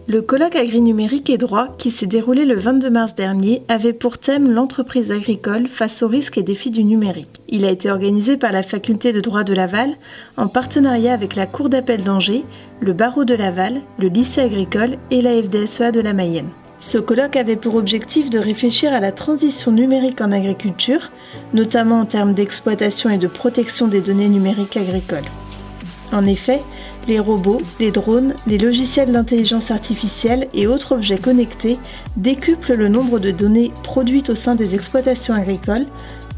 Le colloque Agri-Numérique et droit, qui s'est déroulé le 22 mars dernier, avait pour thème l'entreprise agricole face aux risques et défis du numérique. Il a été organisé par la faculté de droit de Laval, en partenariat avec la Cour d'appel d'Angers, le barreau de Laval, le lycée agricole et la FDSEA de la Mayenne. Ce colloque avait pour objectif de réfléchir à la transition numérique en agriculture, notamment en termes d'exploitation et de protection des données numériques agricoles. En effet, les robots, les drones, les logiciels d'intelligence artificielle et autres objets connectés décuplent le nombre de données produites au sein des exploitations agricoles,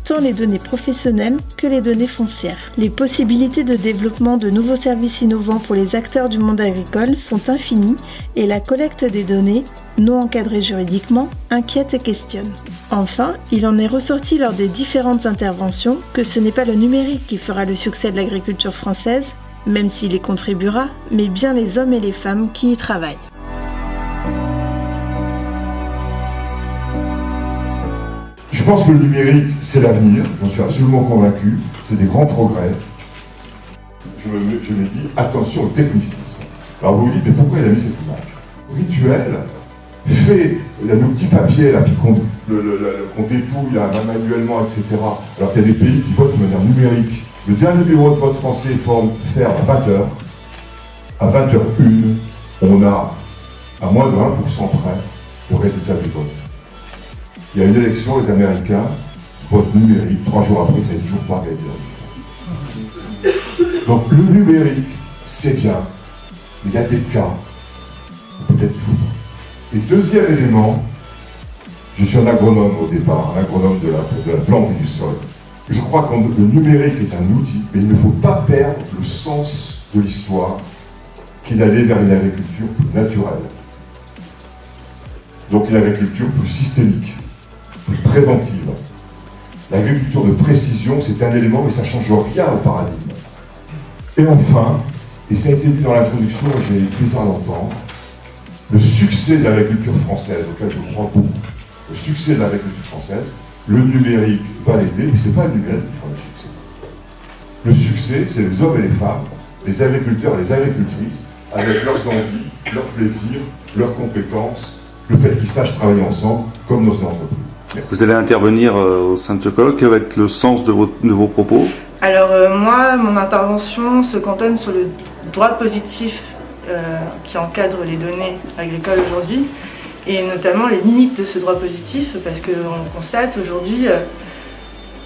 tant les données professionnelles que les données foncières. Les possibilités de développement de nouveaux services innovants pour les acteurs du monde agricole sont infinies et la collecte des données, non encadrées juridiquement, inquiète et questionne. Enfin, il en est ressorti lors des différentes interventions que ce n'est pas le numérique qui fera le succès de l'agriculture française, même s'il y contribuera, mais bien les hommes et les femmes qui y travaillent. Je pense que le numérique, c'est l'avenir, j'en suis absolument convaincu, c'est des grands progrès. Je me dis, attention au technicisme. Alors vous vous dites, mais pourquoi il a mis cette image? Rituel fait, il y a nos petits papiers là, qu'on dépouille là, manuellement, etc. Alors qu'il y a des pays qui votent de manière numérique. Le dernier bureau de vote français fait à 20h. À 20h01, on a à moins de 1% près le résultat du vote. Il y a une élection, les Américains votent numérique, 3 jours après, c'est toujours pas gagné. Donc le numérique, c'est bien, mais il y a des cas, peut-être qu'il faut pas. Et deuxième élément, je suis un agronome au départ, un agronome de la plante et du sol. Je crois que le numérique est un outil, mais il ne faut pas perdre le sens de l'histoire qui est d'aller vers une agriculture plus naturelle. Donc une agriculture plus systémique, plus préventive. L'agriculture de précision, c'est un élément, mais ça ne change rien au paradigme. Et enfin, et ça a été dit dans l'introduction, j'ai eu plaisir à l'entendre, le succès de l'agriculture française, auquel je crois beaucoup, le succès de l'agriculture française, le numérique va l'aider, mais ce n'est pas le numérique qui fera le succès. Le succès, c'est les hommes et les femmes, les agriculteurs et les agricultrices, avec leurs envies, leurs plaisirs, leurs compétences, le fait qu'ils sachent travailler ensemble, comme dans une entreprise. Merci. Vous allez intervenir au sein de ce colloque, quel va être le sens de vos propos? Alors moi, mon intervention se cantonne sur le droit positif qui encadre les données agricoles aujourd'hui, et notamment les limites de ce droit positif, parce qu'on constate aujourd'hui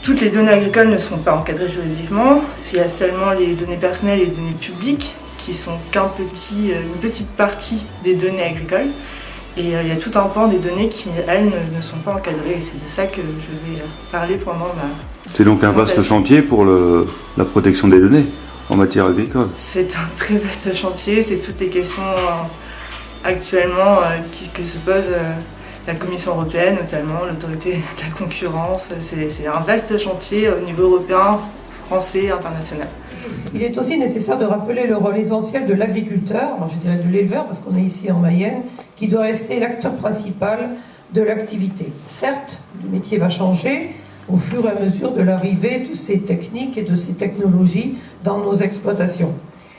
toutes les données agricoles ne sont pas encadrées juridiquement. Il y a seulement les données personnelles et les données publiques qui sont une petite partie des données agricoles. Et il y a tout un pan des données qui, elles, ne sont pas encadrées. Et c'est de ça que je vais parler pendant ma... C'est donc un vaste chantier pour la protection des données en matière agricole. C'est un très vaste chantier, c'est toutes les questions actuellement que se pose la Commission européenne, notamment l'autorité de la concurrence. C'est un vaste chantier au niveau européen, français, international. Il est aussi nécessaire de rappeler le rôle essentiel de l'agriculteur, je dirais de l'éleveur, parce qu'on est ici en Mayenne, qui doit rester l'acteur principal de l'activité. Certes, le métier va changer au fur et à mesure de l'arrivée de ces techniques et de ces technologies dans nos exploitations.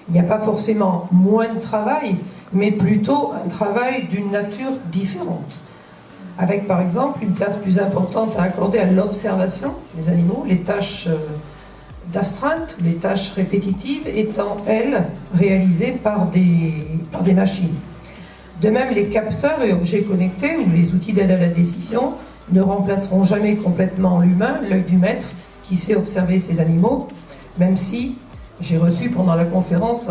Il n'y a pas forcément moins de travail, mais plutôt un travail d'une nature différente. Avec par exemple une place plus importante à accorder à l'observation des animaux, les tâches d'astreinte, les tâches répétitives étant, elles, réalisées par des machines. De même, les capteurs et objets connectés ou les outils d'aide à la décision ne remplaceront jamais complètement l'humain, l'œil du maître, qui sait observer ces animaux, même si j'ai reçu pendant la conférence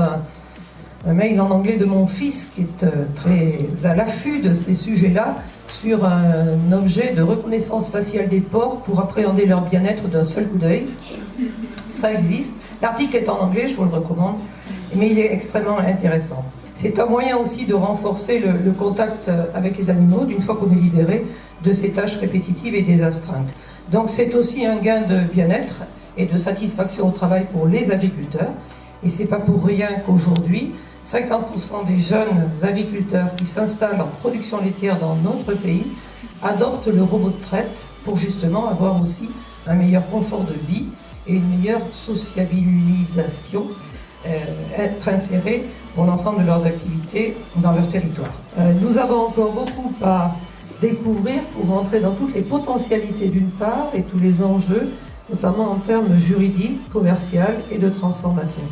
un mail en anglais de mon fils qui est très à l'affût de ces sujets-là sur un objet de reconnaissance faciale des porcs pour appréhender leur bien-être d'un seul coup d'œil. Ça existe. L'article est en anglais, je vous le recommande, mais il est extrêmement intéressant. C'est un moyen aussi de renforcer le contact avec les animaux, d'une fois qu'on est libéré de ces tâches répétitives et des astreintes. Donc c'est aussi un gain de bien-être et de satisfaction au travail pour les agriculteurs. Et c'est pas pour rien qu'aujourd'hui, 50% des jeunes agriculteurs qui s'installent en production laitière dans notre pays adoptent le robot de traite pour justement avoir aussi un meilleur confort de vie et une meilleure sociabilisation être insérés pour l'ensemble de leurs activités dans leur territoire. Nous avons encore beaucoup à découvrir pour rentrer dans toutes les potentialités d'une part et tous les enjeux, notamment en termes juridiques, commerciaux et de transformation.